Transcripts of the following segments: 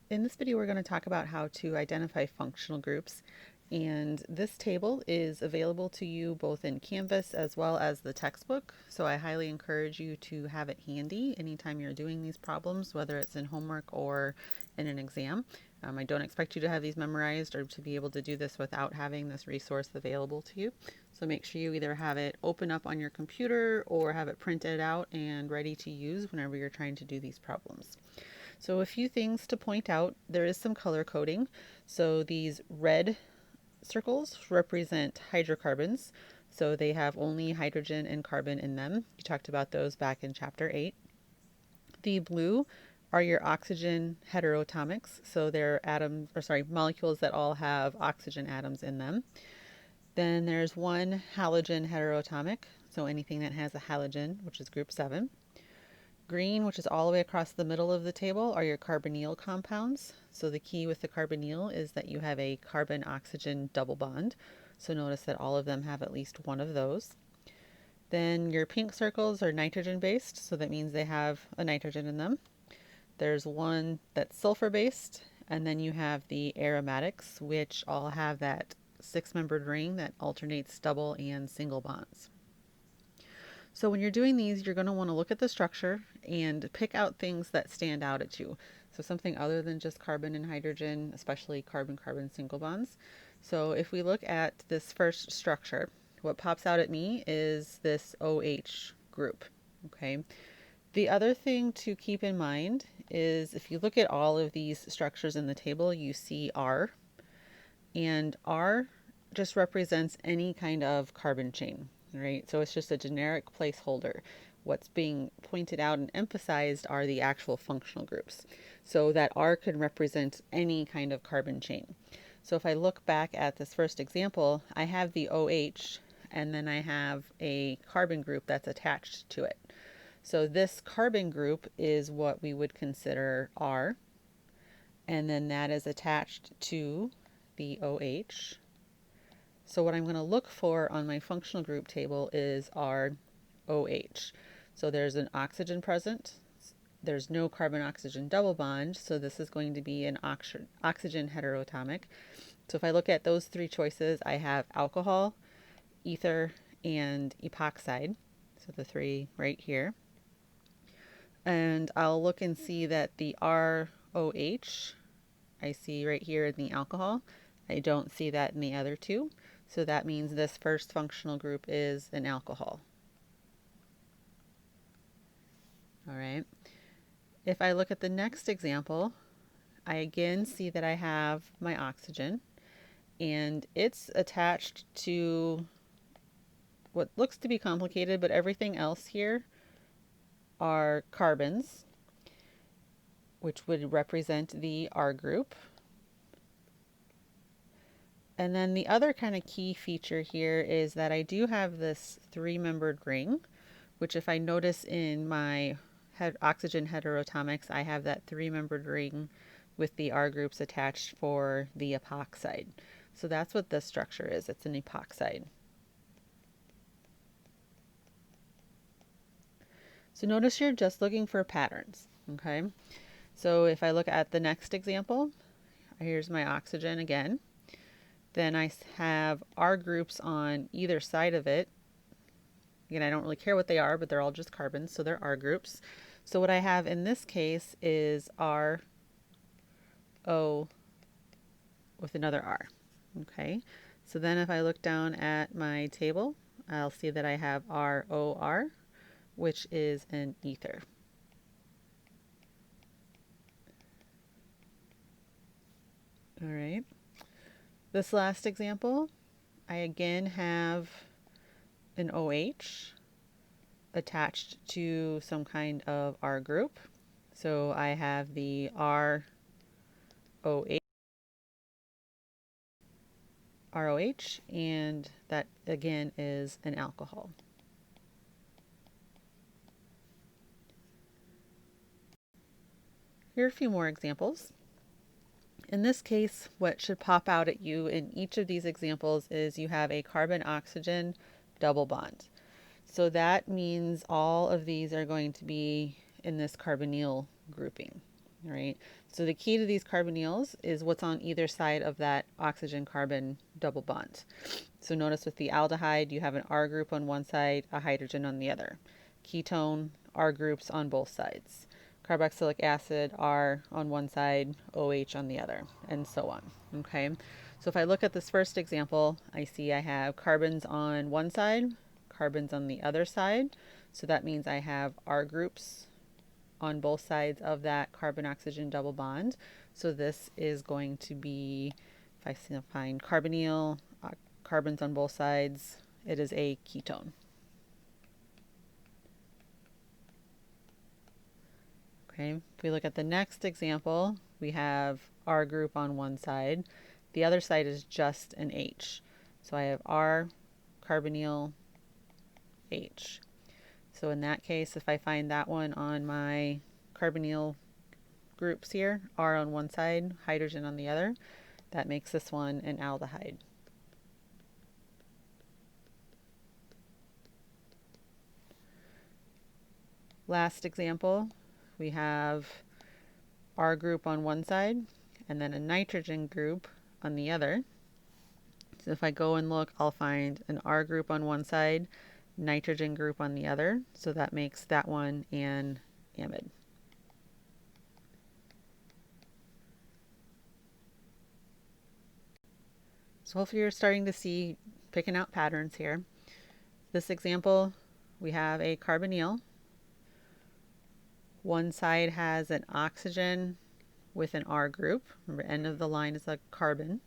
In this video, we're going to talk about how to identify functional groups. And this table is available to you both in Canvas as well as the textbook. So I highly encourage you to have it handy anytime you're doing these problems, whether it's in homework or in an exam. I don't expect you to have these memorized or to be able to do this without having this resource available to you. So make sure you either have it open up on your computer or have it printed out and ready to use whenever you're trying to do these problems. So a few things to point out. There is some color coding. So these red circles represent hydrocarbons. So they have only hydrogen and carbon in them. You talked about those back in chapter 8. The blue are your oxygen heteroatomics. So they're molecules that all have oxygen atoms in them. Then there's one halogen heteroatomic. So anything that has a halogen, which is group 7. Green, which is all the way across the middle of the table, are your carbonyl compounds. So the key with the carbonyl is that you have a carbon-oxygen double bond. So notice that all of them have at least one of those. Then your pink circles are nitrogen-based, so that means they have a nitrogen in them. There's one that's sulfur-based, and then you have the aromatics, which all have that six-membered ring that alternates double and single bonds. So when you're doing these, you're going to want to look at the structure and pick out things that stand out at you. So something other than just carbon and hydrogen, especially carbon-carbon single bonds. So if we look at this first structure, what pops out at me is this OH group. Okay. The other thing to keep in mind is if you look at all of these structures in the table, you see R, and R just represents any kind of carbon chain. Right? So it's just a generic placeholder. What's being pointed out and emphasized are the actual functional groups. So that R can represent any kind of carbon chain. So if I look back at this first example, I have the OH and then I have a carbon group that's attached to it. So this carbon group is what we would consider R, and then that is attached to the OH. So what I'm going to look for on my functional group table is our OH. So there's an oxygen present. There's no carbon-oxygen double bond, so this is going to be an oxygen heteroatomic. So if I look at those three choices, I have alcohol, ether, and epoxide. So the three right here. And I'll look and see that the ROH I see right here in the alcohol. I don't see that in the other two. So that means this first functional group is an alcohol. All right. If I look at the next example, I again see that I have my oxygen and it's attached to what looks to be complicated, but everything else here are carbons, which would represent the R group. And then the other kind of key feature here is that I do have this three-membered ring, which if I notice in my oxygen heteroatomics, I have that three-membered ring with the R groups attached for the epoxide. So that's what this structure is. It's an epoxide. So notice you're just looking for patterns, okay? So if I look at the next example, here's my oxygen again. Then I have R groups on either side of it. Again, I don't really care what they are, but they're all just carbons, so they're R groups. So what I have in this case is R, O with another R. Okay, so then if I look down at my table, I'll see that I have ROR, which is an ether. All right. This last example, I again have an OH attached to some kind of R group. So I have the ROH, and that again is an alcohol. Here are a few more examples. In this case, what should pop out at you in each of these examples is you have a carbon-oxygen double bond. So that means all of these are going to be in this carbonyl grouping. All right. So the key to these carbonyls is what's on either side of that oxygen-carbon double bond. So notice with the aldehyde, you have an R group on one side, a hydrogen on the other. Ketone, R groups on both sides. Carboxylic acid, R on one side, OH on the other, and so on. Okay. So if I look at this first example, I see I have carbons on one side, carbons on the other side. So that means I have R groups on both sides of that carbon-oxygen double bond. So this is going to be, if I find carbonyl, carbons on both sides, it is a ketone. Okay, if we look at the next example, we have R group on one side. The other side is just an H. So I have R, carbonyl, H. So in that case, if I find that one on my carbonyl groups here, R on one side, hydrogen on the other, that makes this one an aldehyde. Last example, we have R group on one side and then a nitrogen group on the other. So if I go and look, I'll find an R group on one side, nitrogen group on the other. So that makes that one an amide. So hopefully you're starting to see, picking out patterns here. This example, we have a carbonyl. One side has an oxygen with an R group. Remember, end of the line is a carbon.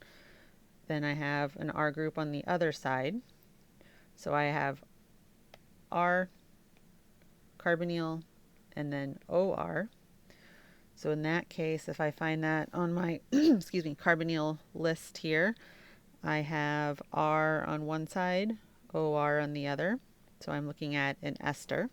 Then I have an R group on the other side. So I have R, carbonyl, and then OR. So in that case, if I find that on my excuse me, carbonyl list here, I have R on one side, OR on the other. So I'm looking at an ester.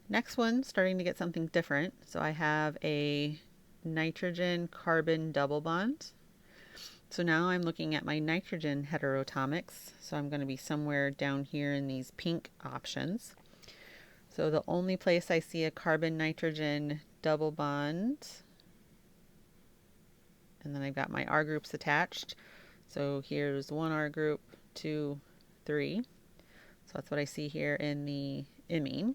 Next one, starting to get something different. So I have a nitrogen carbon double bond. So now I'm looking at my nitrogen heteroatomics. So I'm going to be somewhere down here in these pink options. So the only place I see a carbon nitrogen double bond, and then I've got my R groups attached. So here's one R group, 2, 3. So that's what I see here in the imine.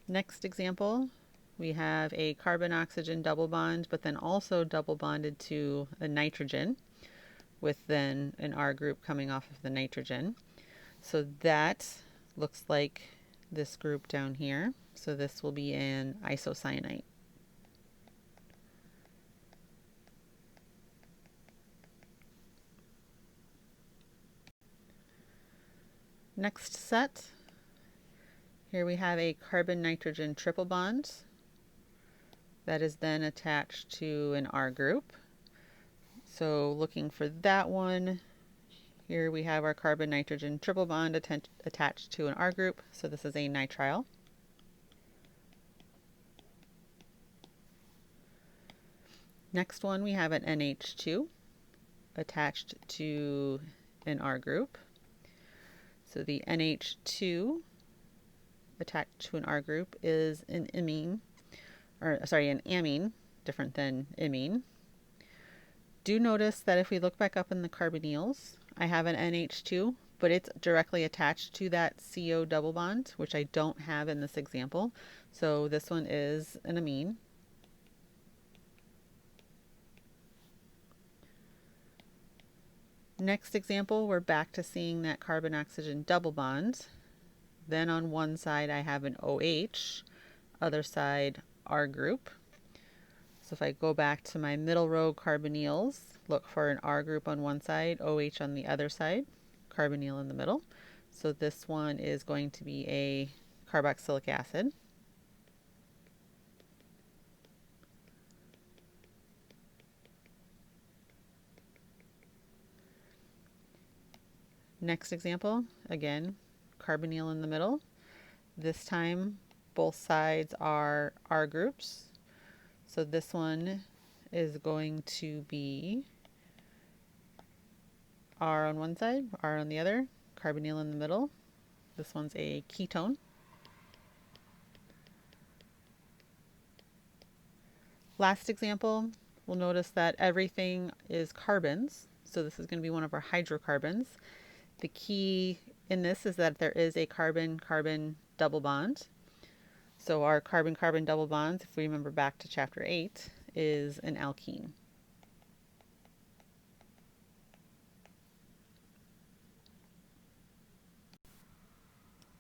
Next example, we have a carbon-oxygen double bond, but then also double bonded to a nitrogen with then an R group coming off of the nitrogen. So that looks like this group down here. So this will be an isocyanate. Next set, here we have a carbon-nitrogen triple bond that is then attached to an R group. So looking for that one, here we have our carbon-nitrogen triple bond attached to an R group. So this is a nitrile. Next one, we have an NH2 attached to an R group. So the NH2 attached to an R group is an amine, an amine, different than imine. Do notice that if we look back up in the carbonyls, I have an NH2, but it's directly attached to that CO double bond, which I don't have in this example. So this one is an amine. Next example, we're back to seeing that carbon-oxygen double bond. Then on one side I have an OH, other side R group. So if I go back to my middle row carbonyls, look for an R group on one side, OH on the other side, carbonyl in the middle. So this one is going to be a carboxylic acid. Next example, again, carbonyl in the middle. This time both sides are R groups. So this one is going to be R on one side, R on the other, carbonyl in the middle. This one's a ketone. Last example, we'll notice that everything is carbons. So this is going to be one of our hydrocarbons. The key in this is that there is a carbon-carbon double bond. So our carbon-carbon double bonds, if we remember back to chapter 8, is an alkene.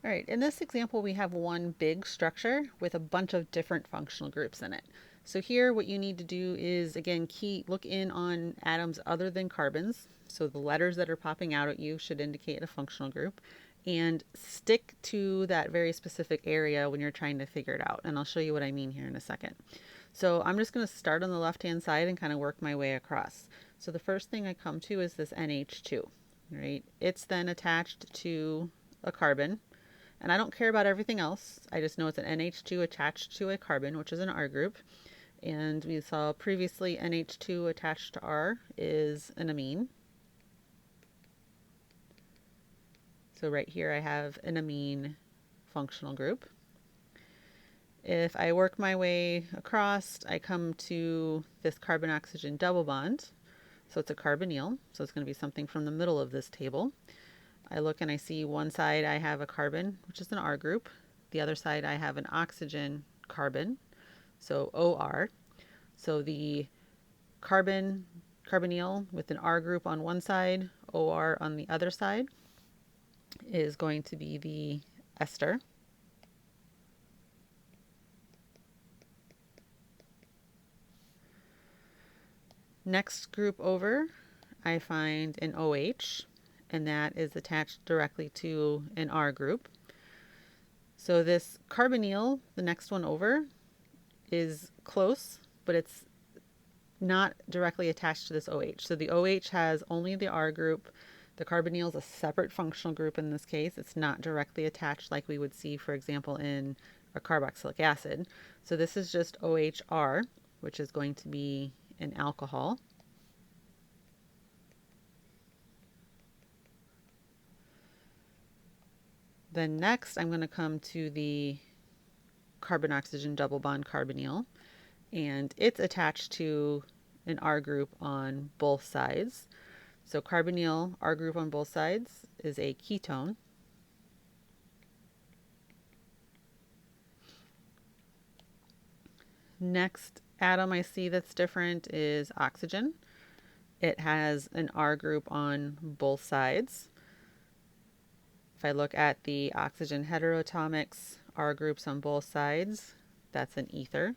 All right, in this example, we have one big structure with a bunch of different functional groups in it. So here what you need to do is, again, look in on atoms other than carbons. So the letters that are popping out at you should indicate a functional group. And stick to that very specific area when you're trying to figure it out. And I'll show you what I mean here in a second. So I'm just going to start on the left-hand side and kind of work my way across. So the first thing I come to is this NH2, right? It's then attached to a carbon. And I don't care about everything else. I just know it's an NH2 attached to a carbon, which is an R group. And we saw previously NH2 attached to R is an amine. So right here I have an amine functional group. If I work my way across, I come to this carbon-oxygen double bond. So it's a carbonyl. So it's going to be something from the middle of this table. I look and I see one side I have a carbon, which is an R group. The other side I have an oxygen carbon, so OR. So the carbonyl with an R group on one side, OR on the other side, is going to be the ester. Next group over, I find an OH, and that is attached directly to an R group. So this carbonyl, the next one over, is close, but it's not directly attached to this OH. So the OH has only the R group. The carbonyl is a separate functional group in this case. It's not directly attached like we would see, for example, in a carboxylic acid. So this is just OHR, which is going to be an alcohol. Then next, I'm going to come to the carbon-oxygen double bond carbonyl, and it's attached to an R group on both sides. So carbonyl, R group on both sides, is a ketone. Next atom I see that's different is oxygen. It has an R group on both sides. If I look at the oxygen heteroatomics, R groups on both sides, that's an ether.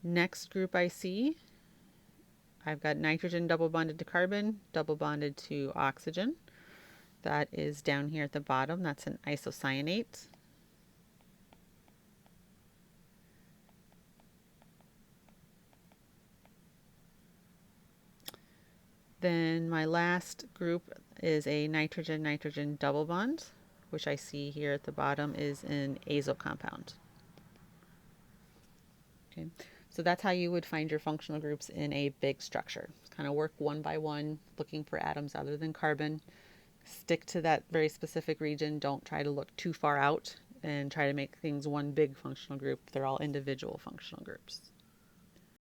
Next group I see, I've got nitrogen double bonded to carbon, double bonded to oxygen. That is down here at the bottom. That's an isocyanate. Then my last group is a nitrogen-nitrogen double bond, which I see here at the bottom is an azo compound. Okay, so that's how you would find your functional groups in a big structure. Kind of work one by one, looking for atoms other than carbon. Stick to that very specific region. Don't try to look too far out and try to make things one big functional group. They're all individual functional groups.